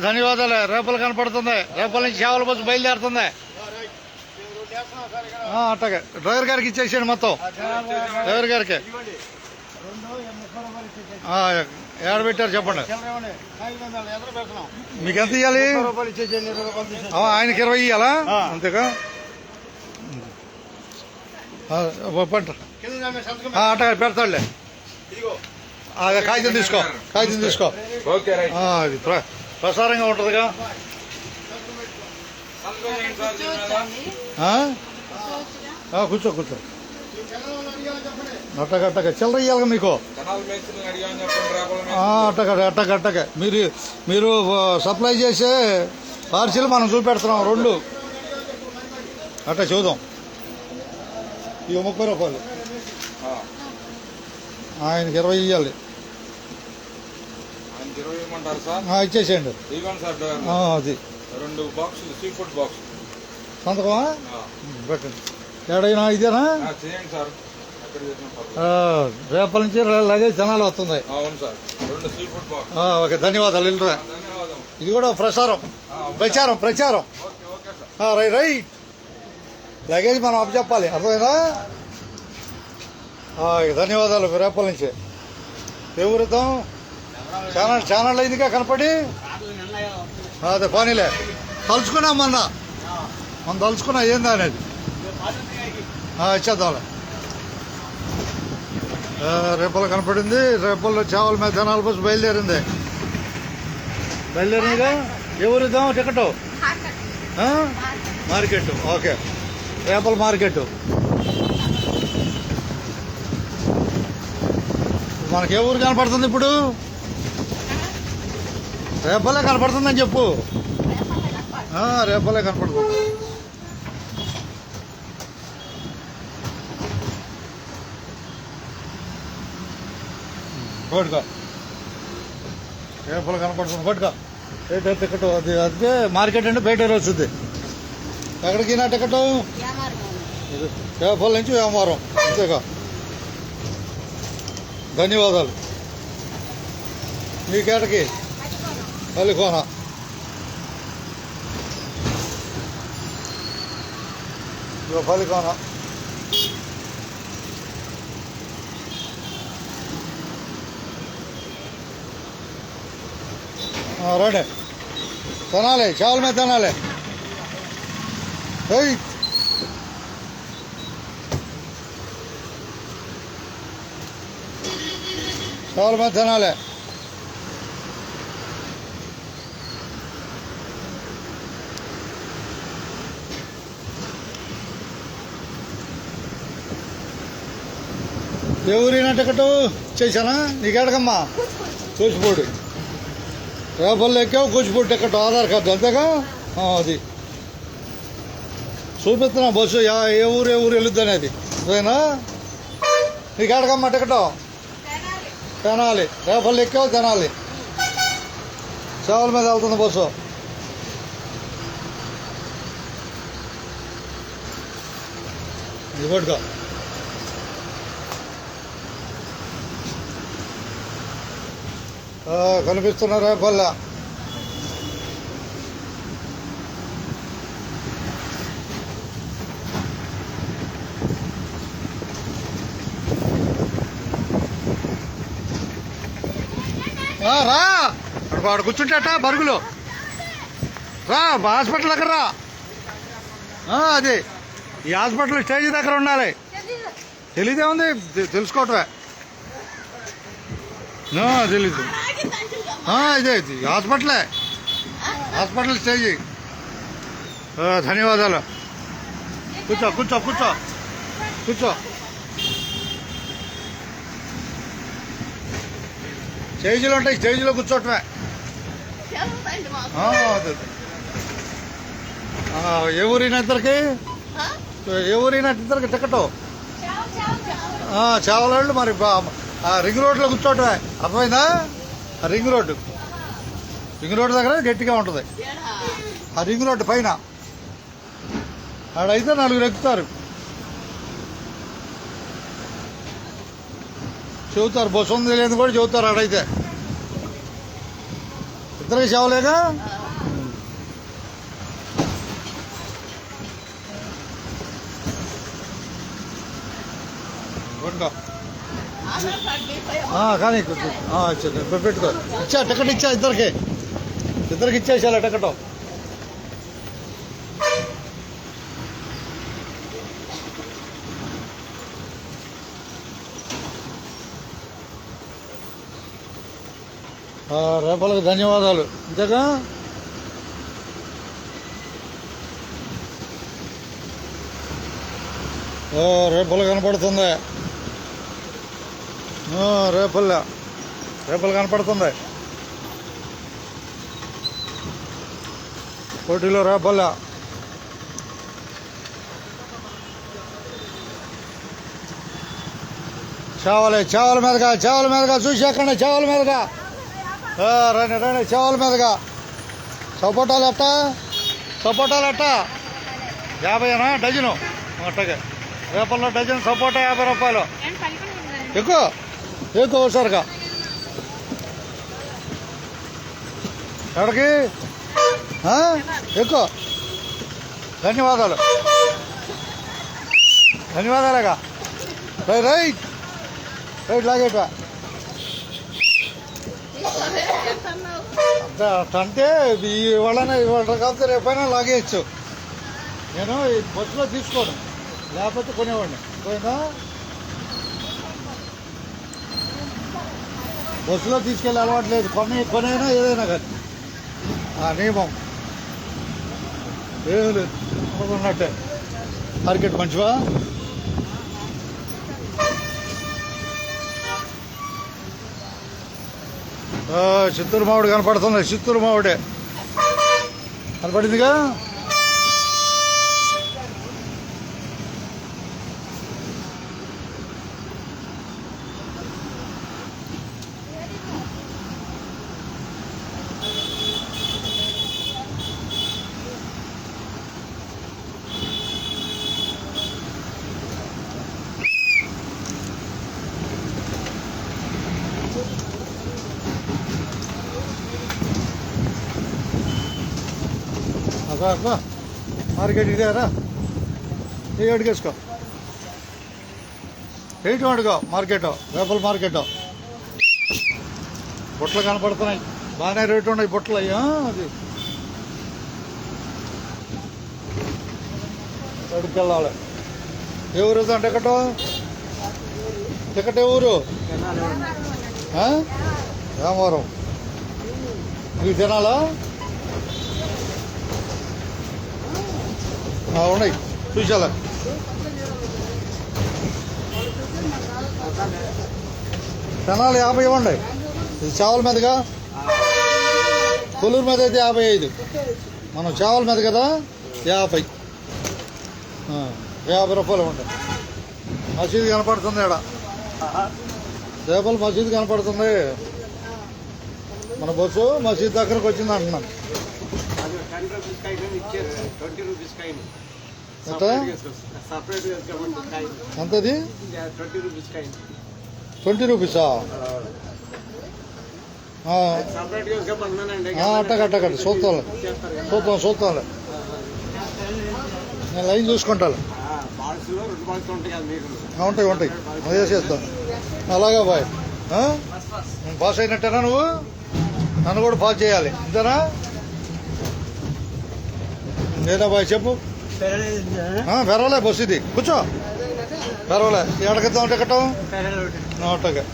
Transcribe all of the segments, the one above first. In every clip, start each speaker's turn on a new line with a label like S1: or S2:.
S1: ధన్యవాదాలు. రేపలు కనపడుతుంది. రేపల నుంచి చేపల బస్సు బయలుదేరుతుంది. అట్టగా డ్రైవర్ గారికి ఇచ్చేసాడు మొత్తం. డ్రైవర్ గారికి ఏడ పెట్టారు చెప్పండి. మీకు ఎంత ఇవ్వాలి? ఆయనకి 20 ఇవ్వాలా? అంతేగా అట్టగా పెడతాడులే. కాగితం తీసుకో, కాగితం తీసుకో. అది ప్రసారంగా ఉంటుందిగా. కూర్చో కూర్చో. అట్టగట్టగా చిల్లర ఇవ్వాలిగా మీకు. అట్టగట్టగా మీరు సప్లై చేసే పార్సిల్ మనం చూపెడుతున్నాం 2. అట్ట చూద్దాం. ఇవి 30 రూపాయలు. ఆయనకి 20 ఇవ్వాలి. ఇచ్చేసేయండి. అది 2 బాక్సులు సీ ఫుడ్ బాక్స్. సంతకమా? పెట్టండి. ఏడైనా ఇదేనా? రేపటి నుంచి లగేజ్ జనాలు వస్తుంది. ఓకే, ధన్యవాదాలు. వెళ్ళరా. ఇది కూడా ప్రచారం. రైట్. లగేజ్ మనం అప్పచెప్పాలి, అర్థమైనా? ధన్యవాదాలు. రేపల నుంచి ఎవరితో ఛానల్ అయిందిగా కనపడి. అదే పోనీలే, తలుచుకున్నాం మనం తలుచుకున్నా ఏందా అనేది. ఇచ్చేద్దాంలే. రేపల్లో కనపడింది. రేపల్లో చేపల మీద జనాల బస్సు బయలుదేరిందిగా. ఎవరిద్దాం ticket? Market. Okay, Repalle market. మనకి ఏ ఊరు కనపడుతుంది ఇప్పుడు? రేపల్లే కనపడుతుందని చెప్పు. రేపల్లే కనపడుతుంది. కొట్టుకో, రేపలు కనపడుతుంది. కొట్టుకో. టికెట్ అదే మార్కెట్ అంటే బయట వస్తుంది. ఎక్కడికి నా టికెట్? రేపల నుంచి వ్యాపారం. అంతేగా. ధన్యవాదాలు. మీకేటకి? పల్లికోన. పల్లికోన. రండి. తినాలి, చేపల మీద తినాలి. చేపల మీద తినాలి. ఎవరైనా టికెట్ చేశానా? నీకేడకమ్మా? కూచిపూడి. రేపల్లో ఎక్కావు, కూచిపూడి టికెట్, ఆధార్ కార్డు. అంతేగా. అది చూపిస్తున్నా బస్సు ఏ ఊరు వెళ్ళొద్దు అనేది. అదేనా? నీకేడకమ్మా టికెట్? తెనాలి. రేపల్లో ఎక్కావు, తెనాలి. చేపల మీద వెళ్తుంది బస్సు. ఇది పట్టుకో. కనిపిస్తున్న రేపల్ల. రా, వాడు కూర్చుంటాట బరుగులు. రా, హాస్పిటల్ దగ్గర రా. అదే ఈ హాస్పిటల్ స్టేజ్ దగ్గర ఉండాలి. తెలీదే ఉంది, తెలుసుకోవటమే. తెలీదు. ఇదే హాస్పిటల్ స్టేజ్. ధన్యవాదాలు. కూర్చో కూర్చో కూర్చో కూర్చో. స్టేజీలో ఉంటాయి, స్టేజీలో కూర్చోవటమే. ఏ ఊరినా ఇద్దరికి? టికెట్? చేవలాళ్ళు మరి రింగ్ రోడ్లో కూర్చోవటమే. అర్థమైందా? రింగ్ రోడ్డు దగ్గర గట్టిగా ఉంటుంది. ఆ రింగ్ రోడ్డు పైన ఆడైతే 4 ఎక్కుతారు. చెబుతారు బస్సు ఉంది లేదు కూడా చెబుతారు. ఆడైతే ఇద్దరికి చావలేగా. కానీ పెట్టుకో. ఇచ్చా టికెట్ ఇచ్చా ఇద్దరికి ఇచ్చేసాల టికెట్. రేపలకు ధన్యవాదాలు. అంతేగా రేపలు కనపడుతుంది. రేపలు కనపడుతుంది. పోటీలో రేపల్ల చావల మీదగా చూసి ఎక్కండి. చావల మీదగా రండి చావల మీదగా. సపోటాలు ఎట్ట 50 డజను. అట్టగా రేపల్లో డజన్ సపోటా 50 రూపాయలు. ఎక్కువ సరిగా ఎక్కడికి ఎక్కువ. ధన్యవాదాలుగా. రైట్ లాగేట అంటే ఇవాళ కాకపోతే రేపైనా లాగేయచ్చు. నేను బస్సులో తీసుకోను, లేకపోతే కొనేవాడిని. పోయిందా బస్సులో తీసుకెళ్ళి అలవాటు లేదు. కొనైనా ఏదైనా కానీ నియమం ఏం లేదు. ఉన్నట్టే మార్కెట్ మంచివా. చిత్తూరు మామిడి కనపడుతుంది. చిత్తూరు మామిడే కనపడిందిగా. మార్కెట్ ఇదేరా. అడిగేసుకో. రేటు అడుగో. మార్కెట్ రేపల మార్కెట్ బుట్టలు కనపడుతున్నాయి. బాగానే రేటు ఉన్నాయి బుట్టలు. అయ్యా అది అడుగుకెళ్ళాలి. ఏ ఊరు టికెట్ ఏ ఊరు? రామవరం. మీకు తినాలా? ఉన్నాయి చూసాలా. తినాలి 50 ఇవ్వండి. ఇది చేవల మీదగా. కొల్లూరు మీద అయితే 55. మనం చేవల మీద కదా 50 రూపాయలు ఉంటాయి. మసీదు కనపడుతుంది. ఇక్కడ రేపల మసీదు కనపడుతుంది. మన బస్సు మసీదు దగ్గరకు వచ్చింది అంటున్నాను. ఎంతది? 20 రూపీసా? అట్టగట్టగట్ట చూస్తాంలే. నేను లైన్ చూసుకుంటాను. ఉంటాయి అదే చేస్తాను. అలాగా బాయ్. పాస్ అయినట్టేనా నువ్వు? నన్ను కూడా పాస్ చేయాలి. ఇంతేనా? లేదా బాయ్ చెప్పు. పెరవలే బస్సు ఇది. కూర్చో. పెరవలే. ఎక్కడికిద్దాం టికెట్? అట్టగా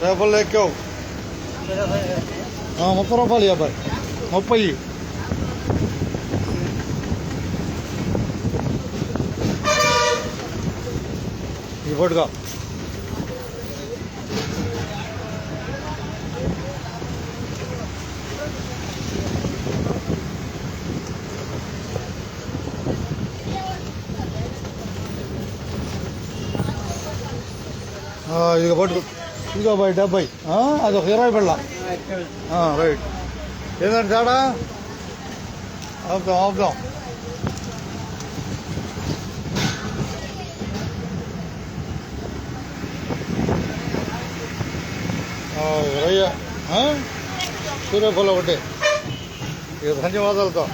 S1: రేపల్లో ఎక్కావు. 30 రూపాయలు. 30 ఇవ్వడుగా. ఇక పట్టుకు. ఇదిగో బాయ్ 70. అదొక 20 బిళ్ళ. రైట్. ఏదంటే తేడా? ఆపుదాం. రయ్య సూర్యఫలం ఒకటి ఇక ధన్యవాదాలతో